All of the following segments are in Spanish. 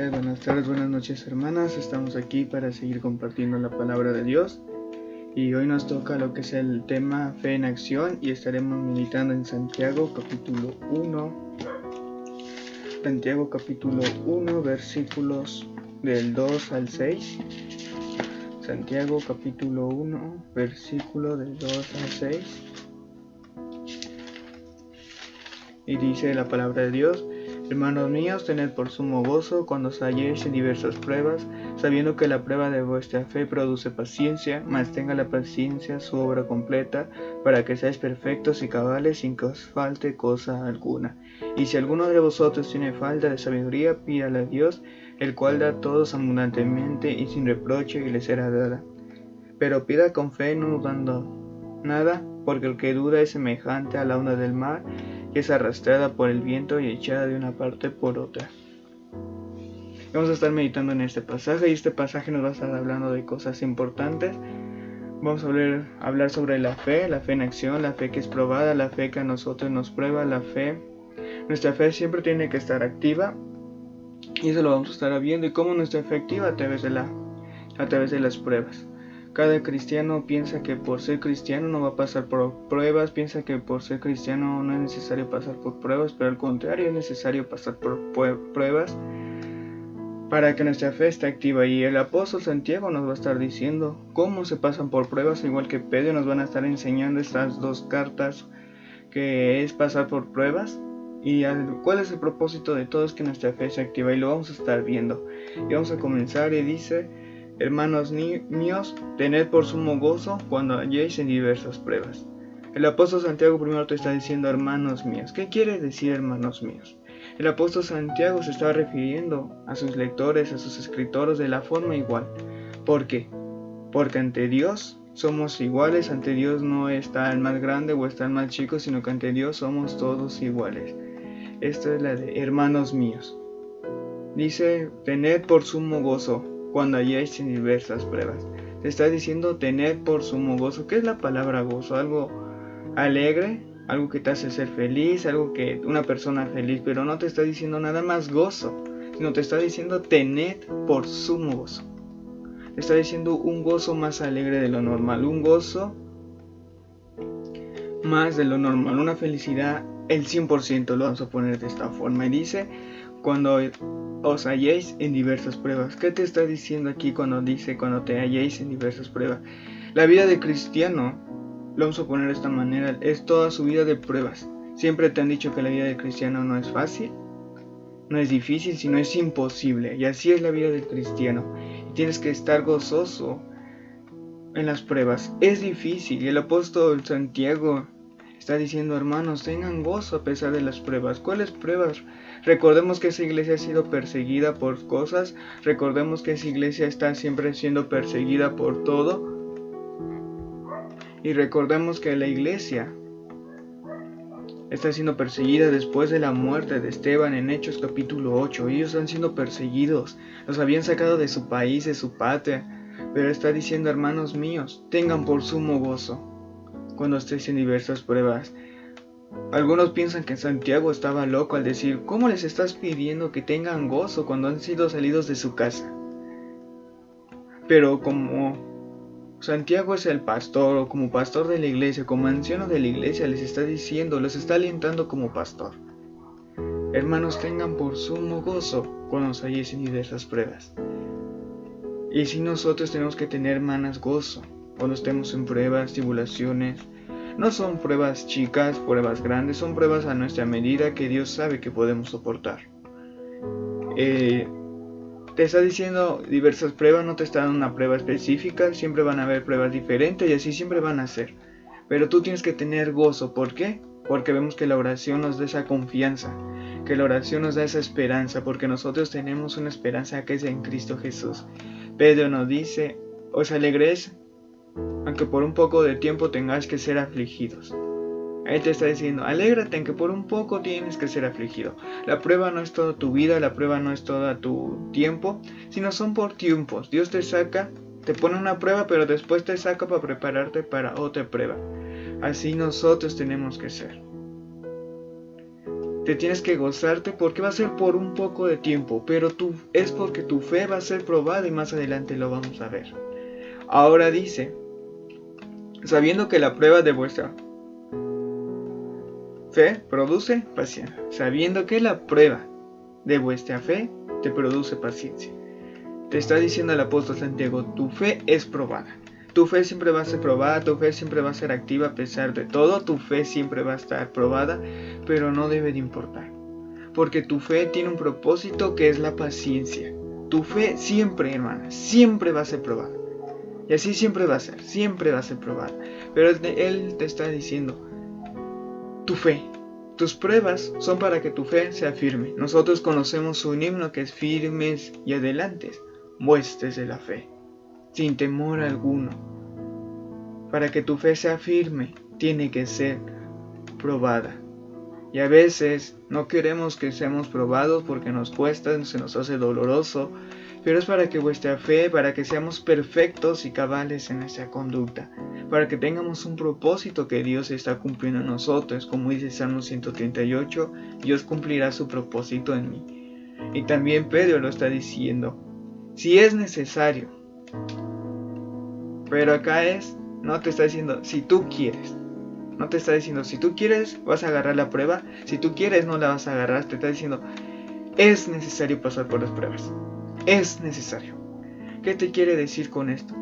días, buenas tardes, buenas noches, hermanas. Estamos aquí para seguir compartiendo la palabra de Dios. Y hoy nos toca lo que es el tema fe en acción y estaremos meditando en Santiago capítulo 1. Santiago capítulo 1, versículos del 2 al 6. Santiago capítulo 1, versículo del 2 al 6. Y dice la palabra de Dios: Hermanos míos, tened por sumo gozo cuando os halléis en diversas pruebas, sabiendo que la prueba de vuestra fe produce paciencia, mas tenga la paciencia su obra completa, para que seáis perfectos y cabales sin que os falte cosa alguna. Y si alguno de vosotros tiene falta de sabiduría, pídala a Dios, el cual da a todos abundantemente y sin reproche, y le será dada. Pero pida con fe, no dudando nada, porque el que duda es semejante a la onda del mar, que es arrastrada por el viento y echada de una parte por otra. Vamos a estar meditando en este pasaje, y este pasaje nos va a estar hablando de cosas importantes. Vamos a hablar sobre la fe en acción, la fe que es probada, la fe que a nosotros nos prueba, la fe. Nuestra fe siempre tiene que estar activa, y eso lo vamos a estar viendo, y cómo nuestra fe activa a través de las pruebas. Cada cristiano piensa que por ser cristiano no va a pasar por pruebas, piensa que por ser cristiano no es necesario pasar por pruebas, pero al contrario, es necesario pasar por pruebas para que nuestra fe esté activa. Y el apóstol Santiago nos va a estar diciendo cómo se pasan por pruebas, igual que Pedro nos van a estar enseñando estas dos cartas, que es pasar por pruebas. Y cuál es el propósito de todo, es que nuestra fe se activa, y lo vamos a estar viendo. Y vamos a comenzar, y dice: Hermanos míos, tened por sumo gozo cuando halléis en diversas pruebas. El apóstol Santiago primero te está diciendo hermanos míos. ¿Qué quiere decir hermanos míos? El apóstol Santiago se está refiriendo a sus lectores, a sus escritores de la forma igual. ¿Por qué? Porque ante Dios somos iguales, ante Dios no está el más grande o está el más chico, sino que ante Dios somos todos iguales. Esta es la de hermanos míos. Dice: tened por sumo gozo cuando halléis en diversas pruebas. Te está diciendo tened por sumo gozo. ¿Qué es la palabra gozo? Algo alegre, algo que te hace ser feliz, algo que una persona feliz, pero no te está diciendo nada más gozo, sino te está diciendo tened por sumo gozo. Te está diciendo un gozo más alegre de lo normal, un gozo más de lo normal, una felicidad el 100%, lo vamos a poner de esta forma. Y dice: cuando os halléis en diversas pruebas. ¿Qué te está diciendo aquí cuando dice cuando te halléis en diversas pruebas? La vida de cristiano, lo vamos a poner de esta manera, es toda su vida de pruebas. Siempre te han dicho que la vida de cristiano no es fácil, no es difícil, sino es imposible. Y así es la vida del cristiano. Y tienes que estar gozoso en las pruebas. Es difícil, y el apóstol Santiago está diciendo: hermanos, tengan gozo a pesar de las pruebas. ¿Cuáles pruebas? Recordemos que esa iglesia ha sido perseguida por cosas. Recordemos que esa iglesia está siempre siendo perseguida por todo. Y recordemos que la iglesia está siendo perseguida después de la muerte de Esteban en Hechos capítulo 8. Ellos están siendo perseguidos. Los habían sacado de su país, de su patria. Pero está diciendo: hermanos míos, tengan por sumo gozo cuando estéis en diversas pruebas. Algunos piensan que Santiago estaba loco al decir: ¿cómo les estás pidiendo que tengan gozo cuando han sido salidos de su casa? Pero como Santiago es el pastor, o como pastor de la iglesia, como anciano de la iglesia, les está diciendo, los está alentando como pastor: hermanos, tengan por sumo gozo cuando os halléis en diversas pruebas. Y si nosotros tenemos que tener más gozo cuando estemos en pruebas, tribulaciones. No son pruebas chicas, pruebas grandes, son pruebas a nuestra medida que Dios sabe que podemos soportar. Te está diciendo diversas pruebas, no te está dando una prueba específica, siempre van a haber pruebas diferentes y así siempre van a ser. Pero tú tienes que tener gozo. ¿Por qué? Porque vemos que la oración nos da esa confianza, que la oración nos da esa esperanza, porque nosotros tenemos una esperanza que es en Cristo Jesús. Pedro nos dice: os alegréis aunque por un poco de tiempo tengáis que ser afligidos. Ahí te está diciendo: alégrate aunque por un poco tienes que ser afligido. La prueba no es toda tu vida, la prueba no es todo tu tiempo, sino son por tiempos. Dios te saca, te pone una prueba, pero después te saca para prepararte para otra prueba. Así nosotros tenemos que ser. te tienes que gozarte porque va a ser por un poco de tiempo, pero es porque tu fe va a ser probada y más adelante lo vamos a ver. Ahora dice, sabiendo que la prueba de vuestra fe produce paciencia, sabiendo que la prueba de vuestra fe te produce paciencia. Te está diciendo el apóstol Santiago, tu fe es probada. Tu fe siempre va a ser probada, tu fe siempre va a ser activa a pesar de todo, tu fe siempre va a estar probada, pero no debe de importar. Porque tu fe tiene un propósito que es la paciencia. Tu fe siempre, hermana, siempre va a ser probada. Y así siempre va a ser probada. Pero Él te está diciendo, tu fe, tus pruebas son para que tu fe sea firme. Nosotros conocemos un himno que es firmes y adelantes, huestes de la fe, sin temor alguno. Para que tu fe sea firme, tiene que ser probada. Y a veces no queremos que seamos probados porque nos cuesta, se nos hace doloroso, pero es para que vuestra fe, para que seamos perfectos y cabales en nuestra conducta, para que tengamos un propósito que Dios está cumpliendo en nosotros, como dice Salmo 138, Dios cumplirá su propósito en mí. Y también Pedro lo está diciendo, si es necesario, pero acá no te está diciendo si tú quieres. No te está diciendo, si tú quieres vas a agarrar la prueba, si tú quieres no la vas a agarrar, te está diciendo, es necesario pasar por las pruebas, es necesario. ¿Qué te quiere decir con esto?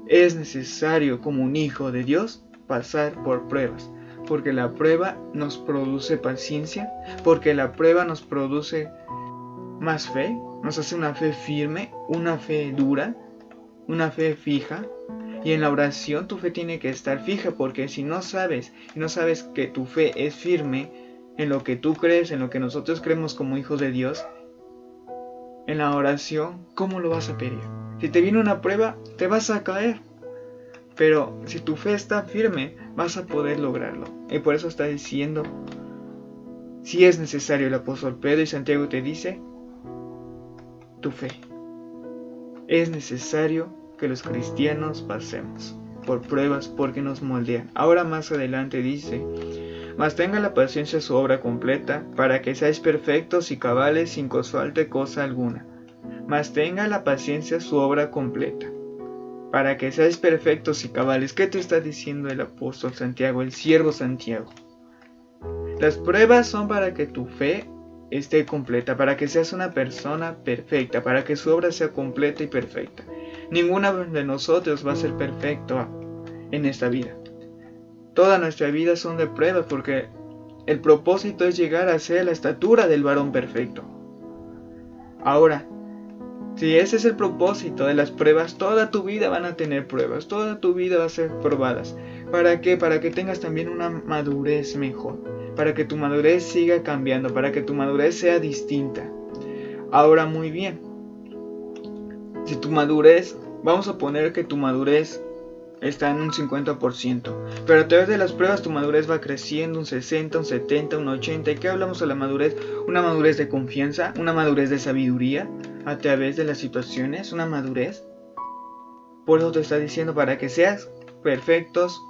Es necesario como un hijo de Dios pasar por pruebas, porque la prueba nos produce paciencia, porque la prueba nos produce más fe, nos hace una fe firme, una fe dura, una fe fija. Y en la oración tu fe tiene que estar fija, porque si no sabes que tu fe es firme en lo que tú crees, en lo que nosotros creemos como hijos de Dios, en la oración, ¿cómo lo vas a pedir? Si te viene una prueba, te vas a caer. Pero si tu fe está firme, vas a poder lograrlo. Y por eso está diciendo, si es necesario, el apóstol Pedro y Santiago te dice, tu fe. Es necesario que los cristianos pasemos por pruebas porque nos moldean. Ahora más adelante dice, mas tenga la paciencia su obra completa, para que seáis perfectos y cabales sin que os falte cosa alguna. Mas tenga la paciencia su obra completa, para que seáis perfectos y cabales. ¿Qué te está diciendo el apóstol Santiago, el siervo Santiago? Las pruebas son para que tu fe esté completa, para que seas una persona perfecta, para que su obra sea completa y perfecta. Ninguna de nosotros va a ser perfecto en esta vida. Toda nuestra vida son de pruebas porque el propósito es llegar a ser la estatura del varón perfecto. Ahora, si ese es el propósito de las pruebas, toda tu vida van a tener pruebas, toda tu vida va a ser probadas. ¿Para qué? Para que tengas también una madurez mejor, para que tu madurez siga cambiando, para que tu madurez sea distinta. Ahora muy bien, si tu madurez, vamos a poner que tu madurez está en un 50%, pero a través de las pruebas tu madurez va creciendo un 60, un 70, un 80. ¿Y qué hablamos de la madurez? Una madurez de confianza, una madurez de sabiduría a través de las situaciones, una madurez. Por eso te está diciendo para que seas perfectos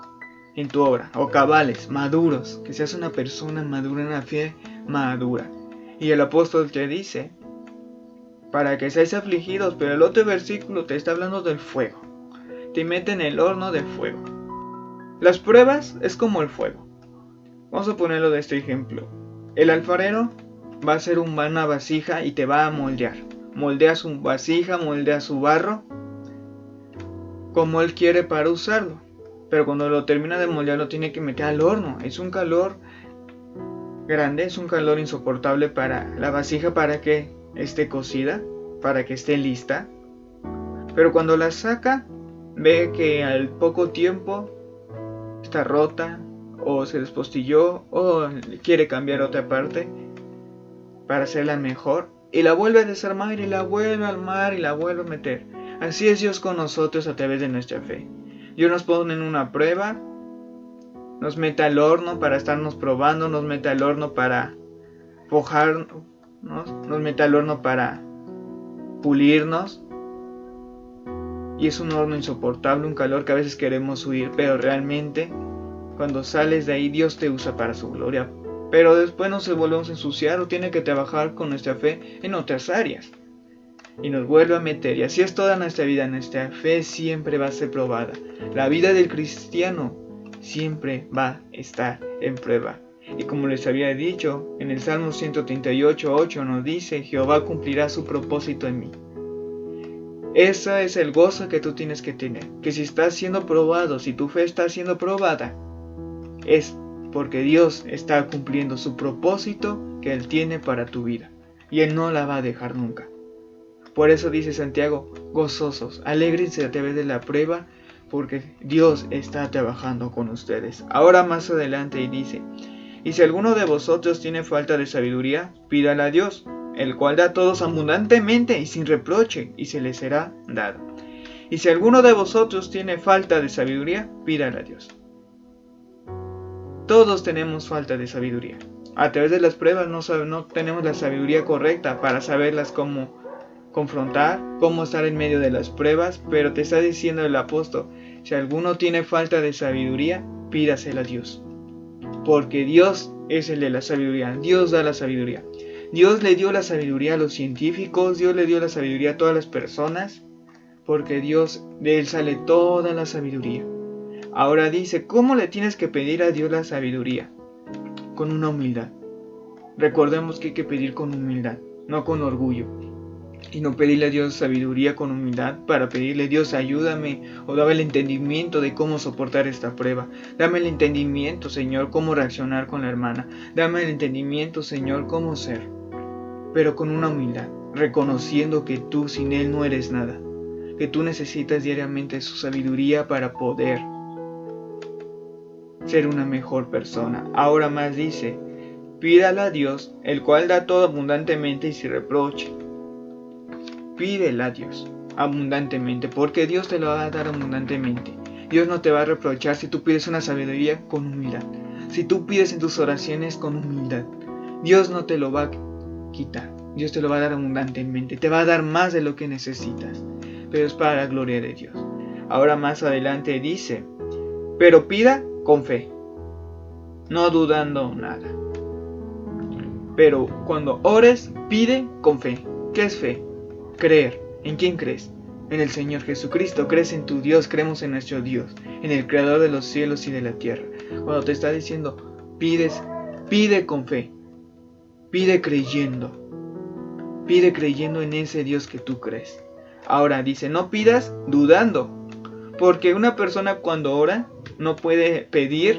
en tu obra, o cabales, maduros, que seas una persona madura, una fe madura. Y el apóstol te dice, para que seáis afligidos, pero el otro versículo te está hablando del fuego. Te mete en el horno de fuego. Las pruebas es como el fuego. Vamos a ponerlo de este ejemplo. El alfarero va a hacer una vasija y te va a moldear. Moldea su vasija, moldea su barro como él quiere para usarlo. Pero cuando lo termina de moldear lo tiene que meter al horno. Es un calor grande, es un calor insoportable para la vasija para que esté cocida, para que esté lista. Pero cuando la saca, ve que al poco tiempo está rota, o se despostilló, o quiere cambiar otra parte para hacerla mejor, y la vuelve a desarmar, y la vuelve a armar, y la vuelve a meter. Así es Dios con nosotros a través de nuestra fe. Dios nos pone en una prueba, nos mete al horno para estarnos probando, nos mete al horno para forjarnos, nos mete al horno para pulirnos. Y es un horno insoportable, un calor que a veces queremos huir, pero realmente cuando sales de ahí Dios te usa para su gloria, pero después nos volvemos a ensuciar o tiene que trabajar con nuestra fe en otras áreas. Y nos vuelve a meter, y así es toda nuestra vida. Nuestra fe siempre va a ser probada. La vida del cristiano siempre va a estar en prueba. Y como les había dicho, en el Salmo 138:8 nos dice: Jehová cumplirá su propósito en mí. Ese es el gozo que tú tienes que tener, que si estás siendo probado, si tu fe está siendo probada, es porque Dios está cumpliendo su propósito que Él tiene para tu vida, y Él no la va a dejar nunca. Por eso dice Santiago: gozosos, alégrense a través de la prueba, porque Dios está trabajando con ustedes. Ahora más adelante dice: y si alguno de vosotros tiene falta de sabiduría, pídala a Dios, el cual da a todos abundantemente y sin reproche, y se le será dado. Y si alguno de vosotros tiene falta de sabiduría, pídala a Dios. Todos tenemos falta de sabiduría. A través de las pruebas no tenemos la sabiduría correcta para saberlas cómo confrontar, cómo estar en medio de las pruebas, pero te está diciendo el apóstol: si alguno tiene falta de sabiduría, pídasela a Dios. Porque Dios es el de la sabiduría, Dios da la sabiduría. Dios le dio la sabiduría a los científicos, Dios le dio la sabiduría a todas las personas, porque de Él sale toda la sabiduría. Ahora dice: ¿cómo le tienes que pedir a Dios la sabiduría? Con una humildad. Recordemos que hay que pedir con humildad, no con orgullo. Y no pedirle a Dios sabiduría con humildad para pedirle: Dios, ayúdame, o dame el entendimiento de cómo soportar esta prueba. Dame el entendimiento, Señor, cómo reaccionar con la hermana. Dame el entendimiento, Señor, cómo ser. Pero con una humildad, reconociendo que tú sin Él no eres nada, que tú necesitas diariamente su sabiduría para poder ser una mejor persona. Ahora más dice: pídala a Dios, el cual da todo abundantemente y sin reproche. Pídela a Dios abundantemente, porque Dios te lo va a dar abundantemente. Dios no te va a reprochar si tú pides una sabiduría con humildad. Si tú pides en tus oraciones con humildad, Dios no te lo va a quitar. Dios te lo va a dar abundantemente. Te va a dar más de lo que necesitas. Pero es para la gloria de Dios. Ahora más adelante dice: pero pida con fe, no dudando nada. Pero cuando ores, pide con fe. ¿Qué es fe? Creer. ¿En quién crees? En el Señor Jesucristo. Crees en tu Dios, creemos en nuestro Dios, en el Creador de los cielos y de la tierra. Cuando te está diciendo pide con fe, pide creyendo en ese Dios que tú crees. Ahora dice: no pidas dudando, porque una persona cuando ora no puede pedir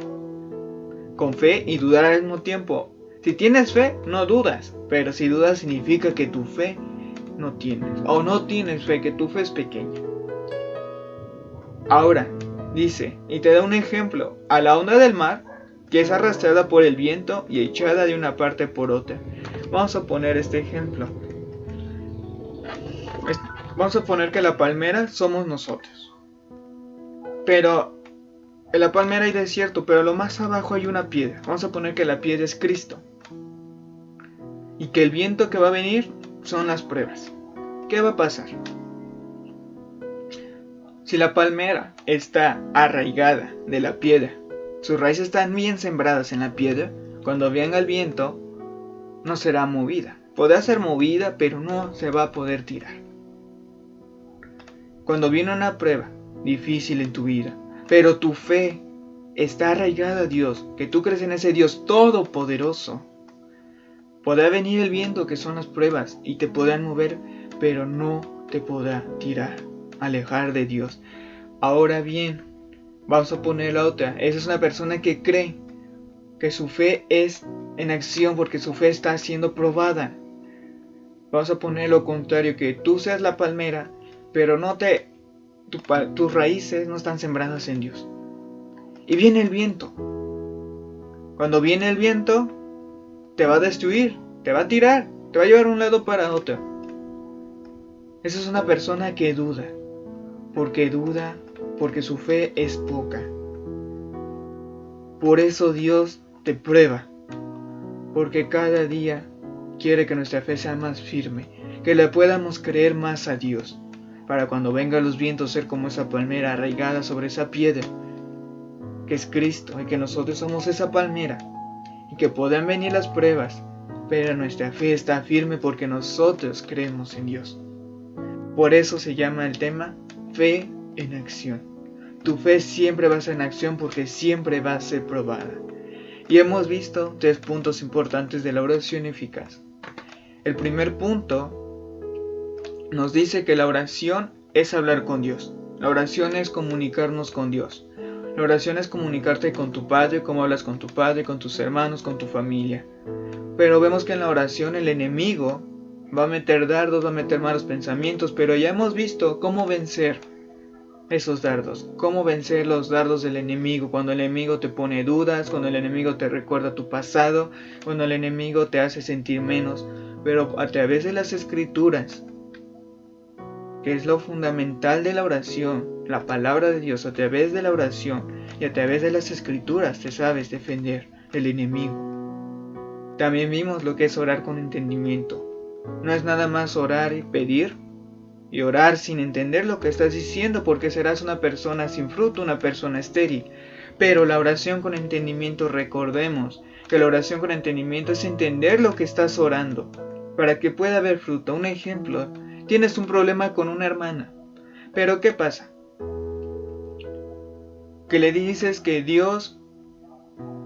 con fe y dudar al mismo tiempo. Si tienes fe, no dudas, pero si dudas significa que tu fe no tienes, o no tienes fe, que tu fe es pequeña. Ahora dice, y te da un ejemplo: a la onda del mar, que es arrastrada por el viento y echada de una parte por otra. Vamos a poner este ejemplo. Vamos a poner que la palmera somos nosotros, pero en la palmera hay desierto, pero lo más abajo hay una piedra. Vamos a poner que la piedra es Cristo, y que el viento que va a venir son las pruebas. ¿Qué va a pasar? Si la palmera está arraigada de la piedra, sus raíces están bien sembradas en la piedra, cuando venga el viento no será movida. Podrá ser movida, pero no se va a poder tirar. Cuando viene una prueba difícil en tu vida, pero tu fe está arraigada a Dios, que tú crees en ese Dios todopoderoso, podrá venir el viento, que son las pruebas, y te podrán mover, pero no te podrá tirar, alejar de Dios. Ahora bien, vamos a poner la otra. Esa es una persona que cree que su fe es en acción, porque su fe está siendo probada. Vamos a poner lo contrario, que tú seas la palmera, pero tus raíces no están sembradas en Dios. Y viene el viento. Cuando viene el viento, te va a destruir, te va a tirar, te va a llevar de un lado para otro. Esa es una persona que duda, porque su fe es poca. Por eso Dios te prueba, porque cada día quiere que nuestra fe sea más firme, que le podamos creer más a Dios, para cuando vengan los vientos ser como esa palmera arraigada sobre esa piedra, que es Cristo, y que nosotros somos esa palmera, y que puedan venir las pruebas, pero nuestra fe está firme porque nosotros creemos en Dios. Por eso se llama el tema fe en acción. Tu fe siempre va a ser en acción porque siempre va a ser probada. Y hemos visto 3 puntos importantes de la oración eficaz. El primer punto nos dice que la oración es hablar con Dios. La oración es comunicarnos con Dios. La oración es comunicarte con tu Padre, como hablas con tu Padre, con tus hermanos, con tu familia. Pero vemos que en la oración el enemigo va a meter dardos, va a meter malos pensamientos, pero ya hemos visto cómo vencer esos dardos, cómo vencer los dardos del enemigo, cuando el enemigo te pone dudas, cuando el enemigo te recuerda tu pasado, cuando el enemigo te hace sentir menos, pero a través de las escrituras, que es lo fundamental de la oración, la palabra de Dios, a través de la oración y a través de las escrituras te sabes defender del enemigo. También vimos lo que es orar con entendimiento. No es nada más orar y pedir y orar sin entender lo que estás diciendo, porque serás una persona sin fruto, una persona estéril. Pero la oración con entendimiento, recordemos que la oración con entendimiento es entender lo que estás orando para que pueda haber fruto. Un ejemplo: tienes un problema con una hermana, pero ¿qué pasa? Que le dices que Dios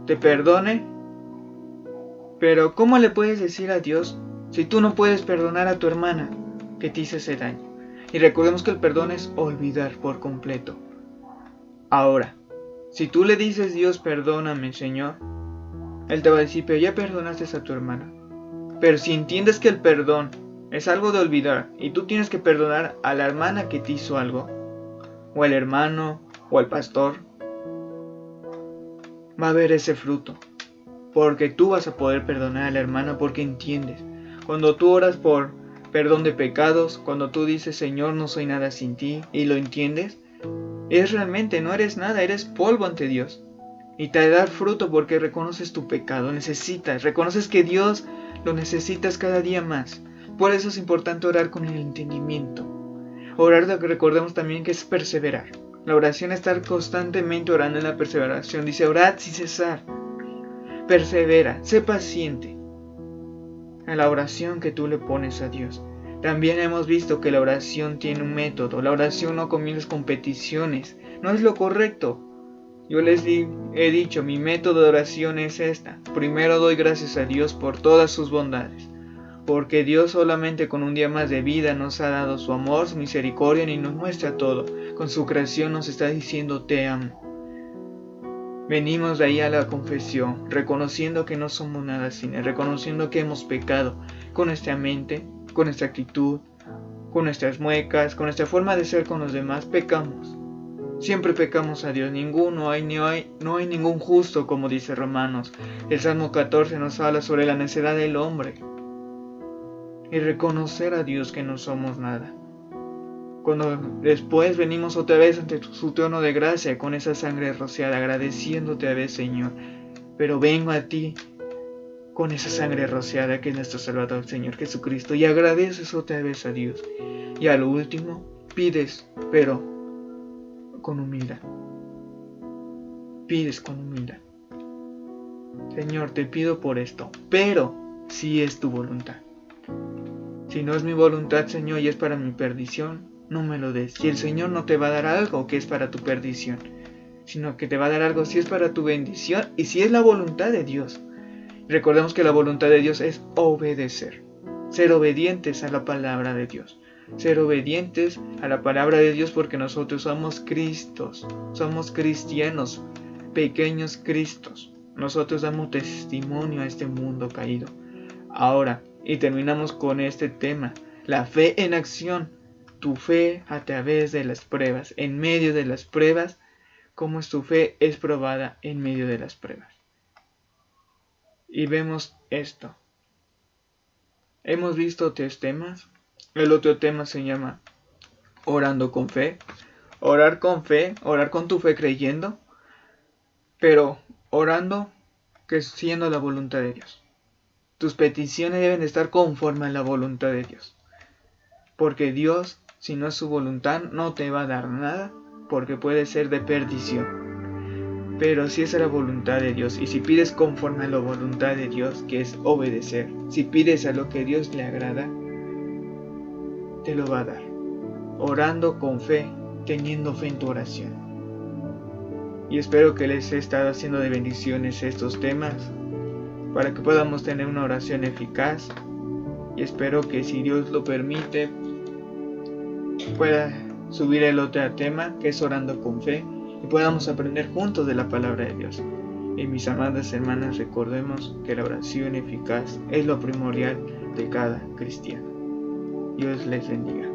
te perdone, pero ¿cómo le puedes decir a Dios si tú no puedes perdonar a tu hermana que te hizo ese daño? Y recordemos que el perdón es olvidar por completo. Ahora, si tú le dices: Dios, perdóname, Señor, Él te va a decir: pero ya perdonaste a tu hermana. Pero si entiendes que el perdón es algo de olvidar y tú tienes que perdonar a la hermana que te hizo algo, o al hermano, o al pastor, va a haber ese fruto, porque tú vas a poder perdonar a la hermana porque entiendes. Cuando tú oras por perdón de pecados, cuando tú dices: Señor, no soy nada sin ti, y lo entiendes, es realmente no eres nada, eres polvo ante Dios. Y te da fruto porque reconoces tu pecado, reconoces que Dios lo necesitas cada día más. Por eso es importante orar con el entendimiento. Orar, recordemos también que es perseverar. La oración es estar constantemente orando en la perseveración. Dice: orad sin cesar. Persevera, sé paciente en la oración que tú le pones a Dios. También hemos visto que la oración tiene un método. La oración no comienza con peticiones. No es lo correcto. Yo les he dicho, mi método de oración es esta. Primero doy gracias a Dios por todas sus bondades, porque Dios solamente con un día más de vida nos ha dado su amor, su misericordia y nos muestra todo. Con su creación nos está diciendo: te amo. Venimos de ahí a la confesión, reconociendo que no somos nada sin Él, reconociendo que hemos pecado con nuestra mente, con nuestra actitud, con nuestras muecas, con nuestra forma de ser con los demás. Pecamos. Siempre pecamos a Dios. No hay ningún justo, como dice Romanos. El Salmo 14 nos habla sobre la necedad del hombre. Y reconocer a Dios que no somos nada. Cuando después venimos otra vez ante su trono de gracia con esa sangre rociada, agradeciéndote a vez, Señor. Pero vengo a ti con esa sangre rociada que es nuestro Salvador, Señor Jesucristo, y agradeces otra vez a Dios. Y a lo último, pides, pero con humildad. Pides con humildad. Señor, te pido por esto, pero si es tu voluntad. Si no es mi voluntad, Señor, y es para mi perdición, no me lo des. Si el Señor no te va a dar algo que es para tu perdición, sino que te va a dar algo si es para tu bendición y si es la voluntad de Dios. Recordemos que la voluntad de Dios es obedecer, ser obedientes a la palabra de Dios, ser obedientes a la palabra de Dios, porque nosotros somos Cristos, somos cristianos, pequeños Cristos. Nosotros damos testimonio a este mundo caído. Ahora, y terminamos con este tema, la fe en acción. Tu fe a través de las pruebas, en medio de las pruebas, cómo tu fe es probada en medio de las pruebas. Y vemos esto. Hemos visto 3 temas. El otro tema se llama orando con fe. Orar con fe, orar con tu fe creyendo, pero orando que siendo la voluntad de Dios. Tus peticiones deben de estar conforme a la voluntad de Dios. Porque Dios, si no es su voluntad, no te va a dar nada, porque puede ser de perdición. Pero si esa es la voluntad de Dios, y si pides conforme a la voluntad de Dios, que es obedecer, si pides a lo que Dios le agrada, te lo va a dar. Orando con fe, teniendo fe en tu oración. Y espero que les he estado haciendo de bendiciones estos temas, para que podamos tener una oración eficaz. Y espero que, si Dios lo permite, pueda subir el otro tema, que es orando con fe, y podamos aprender juntos de la palabra de Dios. Y mis amadas hermanas, recordemos que la oración eficaz es lo primordial de cada cristiano. Dios les bendiga.